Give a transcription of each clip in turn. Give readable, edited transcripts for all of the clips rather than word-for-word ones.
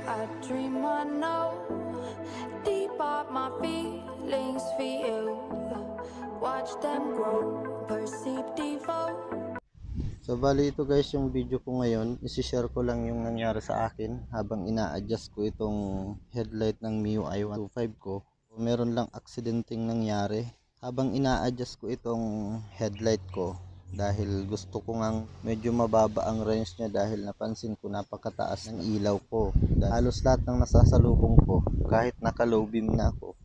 I dream I know deep up my feelings for you. Watch them grow, perceive devote. So bali ito guys yung video ko ngayon, isi-share ko lang yung nangyari sa akin habang ina-adjust ko itong headlight ng MIUI 125 ko. Meron lang aksidenteng nangyari habang ina-adjust ko itong headlight ko dahil gusto ko ngang medyo mababa ang range niya dahil napansin ko napakataas ng ilaw ko. Halos lahat ng nasasalubong ko kahit naka low beam na ako,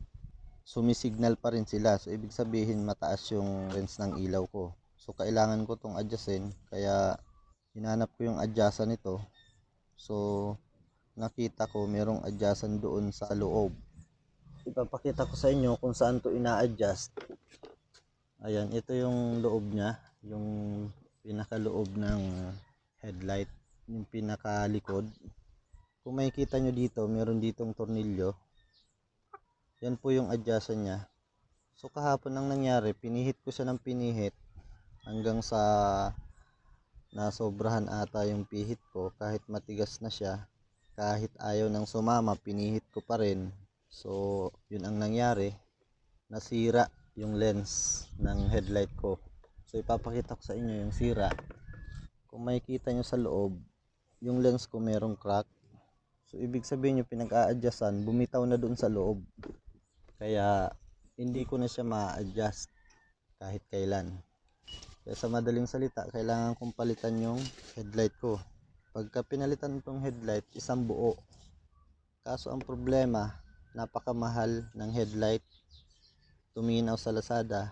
sumisignal pa rin sila. So ibig sabihin mataas yung range ng ilaw ko. So kailangan ko tong adjustin, kaya hinanap ko yung adjustan nito. So nakita ko merong adjustan doon sa loob. Ipapakita ko sa inyo kung saan to ina-adjust. Ayan, ito yung loob niya, yung pinakaloob ng headlight, yung pinakalikod. Kung makikita nyo dito, meron ditong tornilyo. Yan po yung adjustan niya. So kahapon ang nangyari, pinihit ko siya ng pinihit hanggang sa nasobrahan ata yung pihit ko. Kahit matigas na siya, kahit ayaw nang sumama, pinihit ko pa rin. So yun ang nangyari, nasira yung lens ng headlight ko. So ipapakita ko sa inyo yung sira. Kung makikita nyo sa loob, yung lens ko merong crack. So ibig sabihin yung pinag-a-adjustan bumitaw na doon sa loob, kaya hindi ko na siya ma-adjust kahit kailan. Kaya sa madaling salita, kailangan kong palitan yung headlight ko. Pagka pinalitan itong headlight, isang buo. Kaso ang problema, napakamahal ng headlight. Tumingin ako sa Lazada,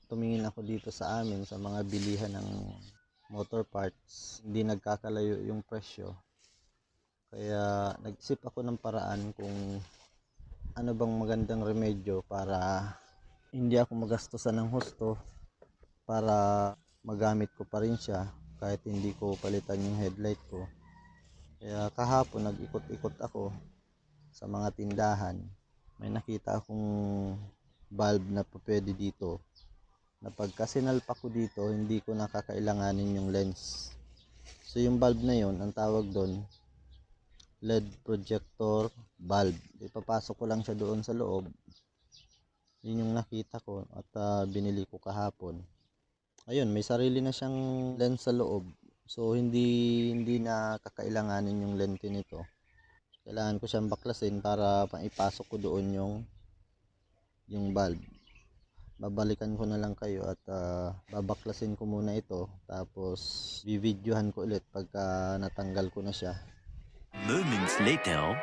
tumingin ako dito sa amin sa mga bilihan ng motor parts, hindi nagkakalayo yung presyo. Kaya nag-isip ako ng paraan kung ano bang magandang remedyo para hindi ako magastusan ng husto, para magamit ko pa rin siya kahit hindi ko palitan yung headlight ko. Kaya kahapon nag-ikot-ikot ako sa mga tindahan. May nakita akong bulb na pwede dito, na pagka sinalpa ko dito, hindi ko nakakailanganin yung lens. So yung bulb na yon, ang tawag doon, LED projector bulb. Ipapasok ko lang siya doon sa loob. Yun yung nakita ko at binili ko kahapon. Ayun, may sarili na siyang lens sa loob. So hindi na kakailanganin yung lente nito. Kailangan ko siyang baklasin para maipasok ko doon yung bulb. Babalikan ko na lang kayo at babaklasin ko muna ito, tapos bibidyohan ko ulit pagka natanggal ko na siya. Moments later.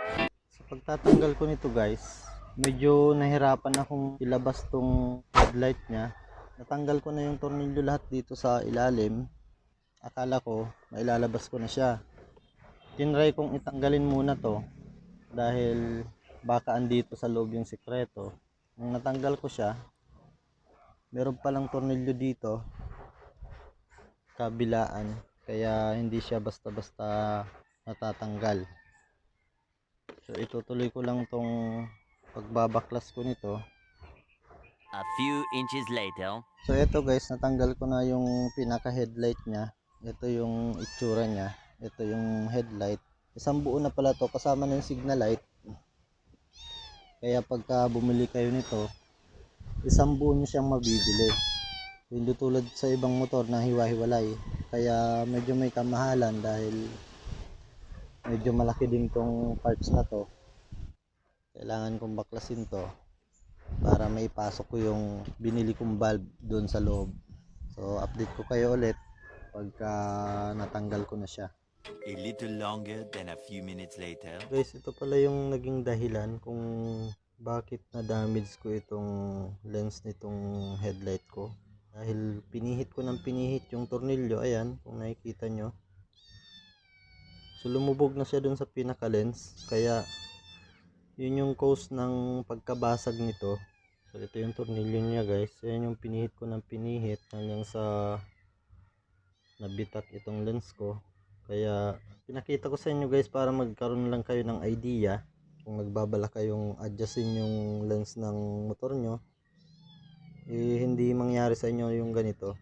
Sa pagtatanggal ko nito guys, medyo nahirapan akong ilabas tong headlight niya. Natanggal ko na yung tornilyo lahat dito sa ilalim. Akala ko mailalabas ko na siya. Tinry kong itanggalin muna to dahil baka andito sa loob yung sikreto. Nung natanggal ko siya, meron palang tornilyo dito kabilaan, kaya hindi siya basta-basta natatanggal. So itutuloy ko lang tong pagbabaklas ko nito. A few inches later. So ito guys, natanggal ko na yung pinaka headlight niya. Ito yung itsura niya. Ito yung headlight. Isang buo na pala to, kasama ng signal light. Kaya pagka bumili kayo nito, isang buo nyo siyang mabibili. Hindi tulad sa ibang motor na hiwa-hiwalay. Kaya medyo may kamahalan dahil medyo malaki din tong parts na to. Kailangan kong baklasin to para maipasok ko yung binili kong bulb doon sa loob. So update ko kayo ulit pagka natanggal ko na siya. A little longer than a few minutes later. Guys, ito pala yung naging dahilan kung bakit na-damage ko itong lens nitong headlight ko. Dahil pinihit ko ng pinihit yung tornilyo, ayan, kung nakikita nyo. So lumubog na siya dun sa pinaka lens, kaya yun yung cause ng pagkabasag nito. So ito yung tornilyo niya guys. Ayan yung pinihit ko ng pinihit hanggang sa nabitak itong lens ko. Kaya pinakita ko sa inyo guys para magkaroon lang kayo ng idea kung nagbabala kayong adjustin yung lens ng motor nyo, hindi mangyari sa inyo yung ganito.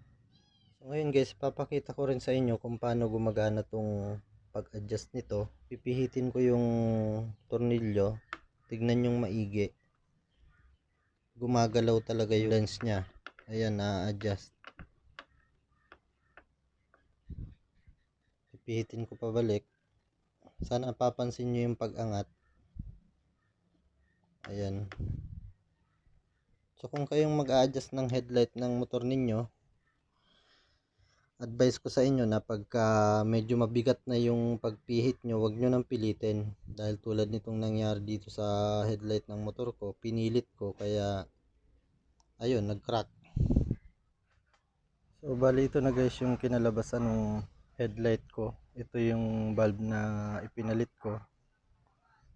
So ngayon guys, papakita ko rin sa inyo kung paano gumagana tong pag-adjust nito, pipihitin ko yung tornilyo. Tignan yung maigi. Gumagalaw talaga yung lens niya. Ayan, na-adjust. Pipihitin ko pabalik. Sana papansin nyo yung pag-angat. Ayan. So kung kayong mag-a-adjust ng headlight ng motor ninyo, advice ko sa inyo na pagka medyo mabigat na yung pagpihit nyo, wag nyo nang pilitin. Dahil tulad nitong nangyari dito sa headlight ng motor ko, pinilit ko kaya ayun, nag-crack. So bali ito na guys yung kinalabasan ng headlight ko. Ito yung bulb na ipinalit ko.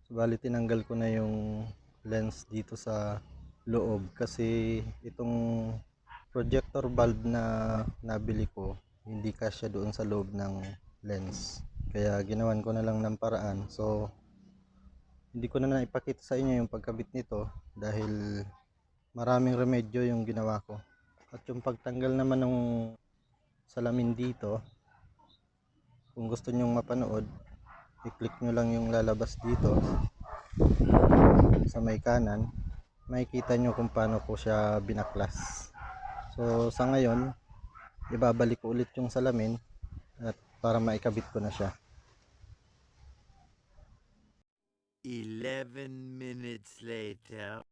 So bali tinanggal ko na yung lens dito sa loob kasi itong projector bulb na nabili ko hindi kasya doon sa loob ng lens, kaya ginawan ko na lang ng paraan. So hindi ko na naipakita sa inyo yung pagkabit nito dahil maraming remedyo yung ginawa ko. At yung pagtanggal naman ng salamin dito, kung gusto nyong mapanood, i-click nyo lang yung lalabas dito sa may kanan, makikita nyo kung paano ko siya binaklas. So sa ngayon, ibabalik ko ulit yung salamin at para maikabit ko na siya. 11 minutes later.